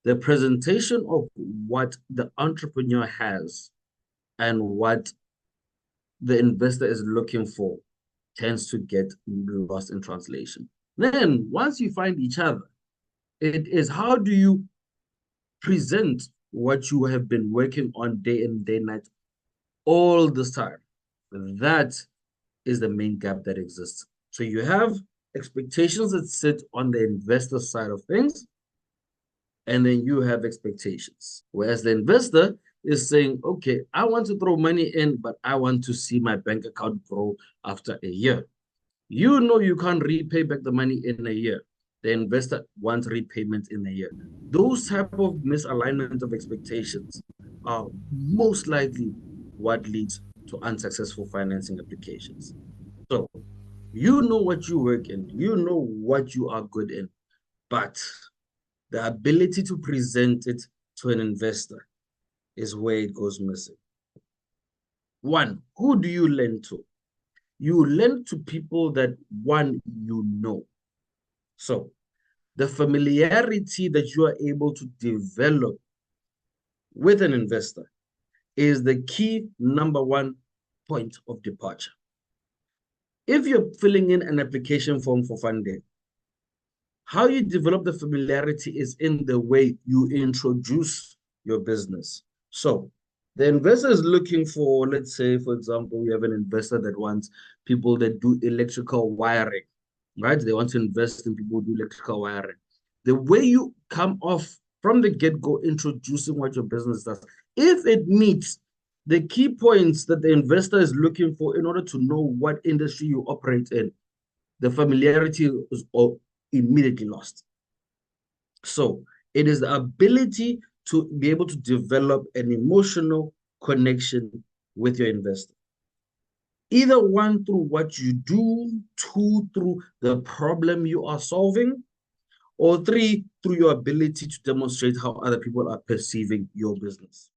the presentation of what the entrepreneur has and what the investor is looking for tends to get lost in translation. Then, once you find each other, it is how do you present what you have been working on day in, day night, all this time. That is the main gap that exists. So you have expectations that sit on the investor side of things, and then you have expectations. Whereas the investor is saying, okay, I want to throw money in, but I want to see my bank account grow after a year. You know you can't repay back the money in a year. The investor wants repayment in a year. Those type of misalignment of expectations are most likely what leads to unsuccessful financing applications. So you know what you work in, you know what you are good in, but the ability to present it to an investor is where it goes missing. One, who do you lend to? You lend to people that, one, you know. So the familiarity that you are able to develop with an investor is the key number one point of departure. If you're filling in an application form for funding, how you develop the familiarity is in the way you introduce your business. So the investor is looking for, let's say, for example, we have an investor that wants people that do electrical wiring, right? They want to invest in people who do electrical wiring. The way you come off from the get-go introducing what your business does, if it meets the key points that the investor is looking for in order to know what industry you operate in, the familiarity is immediately lost. So it is the ability to be able to develop an emotional connection with your investor. Either one, through what you do, two, through the problem you are solving, or three, through your ability to demonstrate how other people are perceiving your business.